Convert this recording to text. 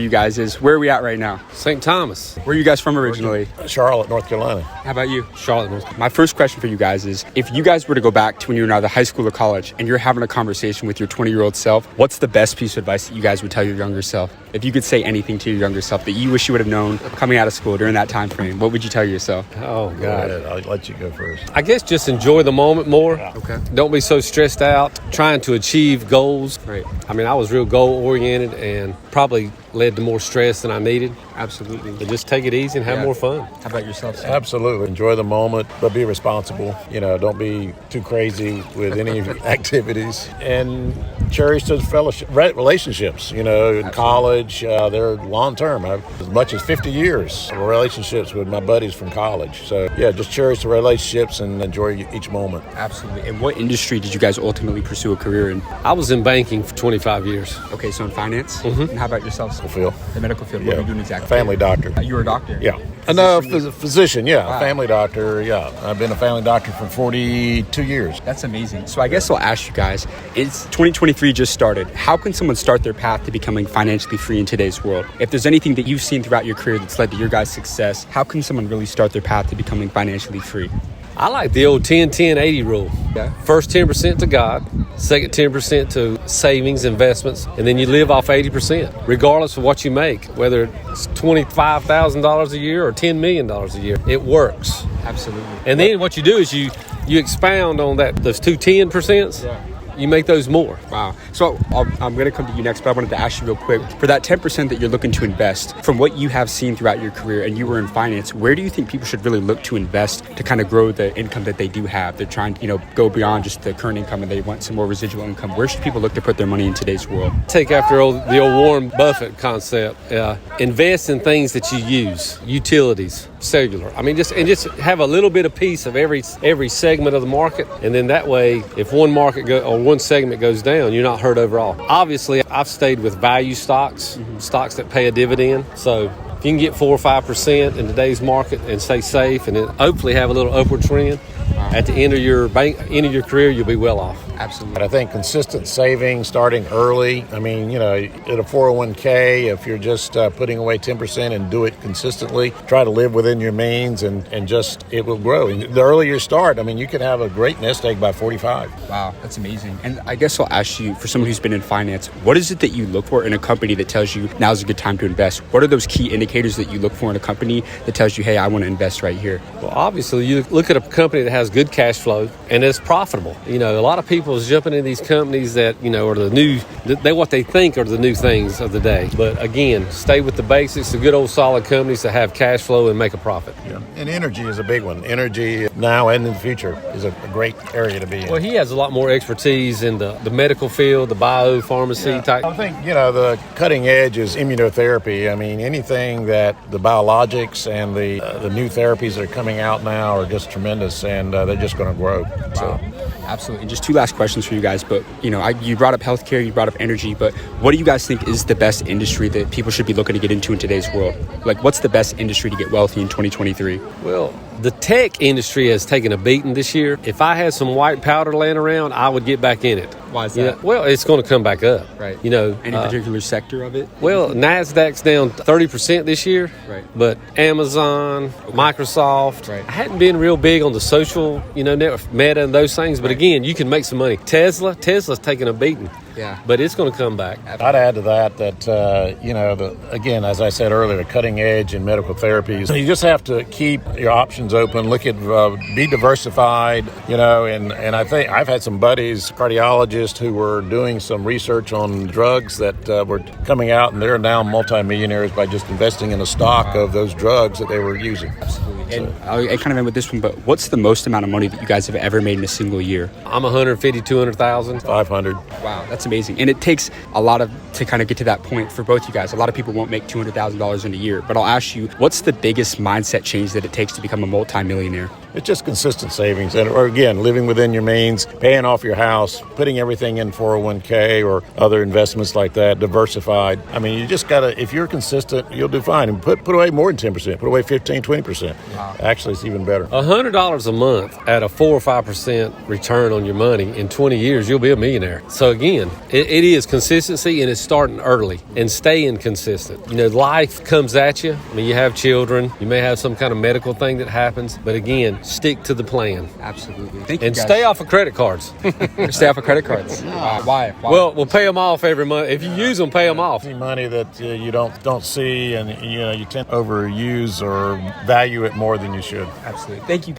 you guys is, where are we at right now? St. Thomas. Where are you guys from originally? Charlotte, North Carolina. How about you? Charlotte, North Carolina. My first question for you guys is, if you guys were to go back to when you were in either high school or college and you're having a conversation with your 20-year-old self, what's the best piece of advice that you guys would tell your younger self? If you could say anything to your younger self that you wish you would have known coming out of school during that time frame, what would you tell yourself? Oh, Go God. ahead. I'll let you go first. I guess just enjoy the moment more. Okay. Don't be so stressed out trying to achieve goals. Right. I mean, I was real goal-oriented and probably led to more stress than I needed. Absolutely. But just take it easy and have more fun. How about yourself, Sam? Absolutely. Enjoy the moment, but be responsible. Don't be too crazy with any activities. And cherish those relationships. In college, they're long-term. I have as much as 50 years of relationships with my buddies from college. So, just cherish the relationships and enjoy each moment. Absolutely. And what industry did you guys ultimately pursue a career in? I was in banking for 25 years. Okay, so in finance? Mm-hmm. And how about yourself? Field. The medical field. What are you doing exactly? Family doctor. You were a doctor? Yeah. Physician, Family doctor, I've been a family doctor for 42 years. That's amazing. So I guess I'll ask you guys, it's 2023 just started. How can someone start their path to becoming financially free in today's world? If there's anything that you've seen throughout your career that's led to your guys' success, how can someone really start their path to becoming financially free? I like the old 10-10-80 rule. Yeah. First 10% to God, second 10% to savings, investments, and then you live off 80%, regardless of what you make, whether it's $25,000 a year or $10 million a year. It works. Absolutely. And then what you do is you expound on those two 10%. Yeah. You make those more. Wow. So I'm going to come to you next, but I wanted to ask you real quick, for that 10% that you're looking to invest, from what you have seen throughout your career and you were in finance, where do you think people should really look to invest to kind of grow the income that they do have? They're trying to, go beyond just the current income and they want some more residual income. Where should people look to put their money in today's world? Take after the old Warren Buffett concept. Invest in things that you use, utilities, cellular. I mean, just have a little bit of piece of every segment of the market, and then that way, if one market one segment goes down, you're not hurt overall. Obviously, I've stayed with value stocks, stocks that pay a dividend. So if you can get 4 or 5% in today's market and stay safe, and then hopefully have a little upward trend, at the end of your career, you'll be well off. Absolutely. But I think consistent saving, starting early. I mean, at a 401k, if you're just putting away 10% and do it consistently, try to live within your means and just, it will grow. And the earlier you start, I mean, you can have a great nest egg by 45. Wow, that's amazing. And I guess I'll ask you, for someone who's been in finance, what is it that you look for in a company that tells you now's a good time to invest? What are those key indicators that you look for in a company that tells you, hey, I want to invest right here? Well, obviously, you look at a company that has good cash flow and is profitable. A lot of people is jumping in these companies that, are the new, what they think are the new things of the day. But again, stay with the basics, the good old solid companies that have cash flow and make a profit. Yeah. And energy is a big one. Energy now and in the future is a great area to be in. Well, he has a lot more expertise in the medical field, the biopharmacy type. I think, the cutting edge is immunotherapy. I mean, anything that the biologics and the new therapies that are coming out now are just tremendous, and they're just going to grow. Wow. So. Absolutely. And just two last questions for you guys. But, you brought up healthcare, you brought up energy, but what do you guys think is the best industry that people should be looking to get into in today's world? Like, what's the best industry to get wealthy in 2023? Well, the tech industry has taken a beating this year. If I had some white powder laying around, I would get back in it. Why is that? Well, it's going to come back up. Right. Any particular sector of it? Well, NASDAQ's down 30% this year. Right. But Amazon, Microsoft. Right. I hadn't been real big on the social, network, Meta and those things. But again, you can make some money. Tesla's taking a beating. Yeah. But it's going to come back. I'd add to that, again, as I said earlier, the cutting edge in medical therapies. You just have to keep your options open, look at, be diversified, and I think I've had some buddies, cardiologists, who were doing some research on drugs that were coming out, and they're now multi-millionaires by just investing in a stock of those drugs that they were using. Absolutely. And I kind of end with this one, but what's the most amount of money that you guys have ever made in a single year? I'm 150, 200,000. 500. Wow, that's amazing. And it takes a lot to kind of get to that point for both you guys. A lot of people won't make $200,000 in a year, but I'll ask you, what's the biggest mindset change that it takes to become a multi-millionaire? it's just consistent savings. And or again, living within your means, paying off your house, putting everything in 401k or other investments like that, diversified. I mean, you just got to, if you're consistent, you'll do fine. And put away more than 10%, put away 15, 20%. Wow. Actually, it's even better. $100 a month at a 4 or 5% return on your money in 20 years, you'll be a millionaire. So again, it is consistency, and it's starting early and staying consistent. You know, life comes at you. I mean, you have children, you may have some kind of medical thing that happens, but again, stick to the plan. Absolutely. Thank you, and guys. stay off of credit cards. Stay off of credit cards. Why? Well, we'll pay them off every month. If you use them, pay them off. Any money that you don't see, and you tend to overuse or value it more than you should. Absolutely. Thank you.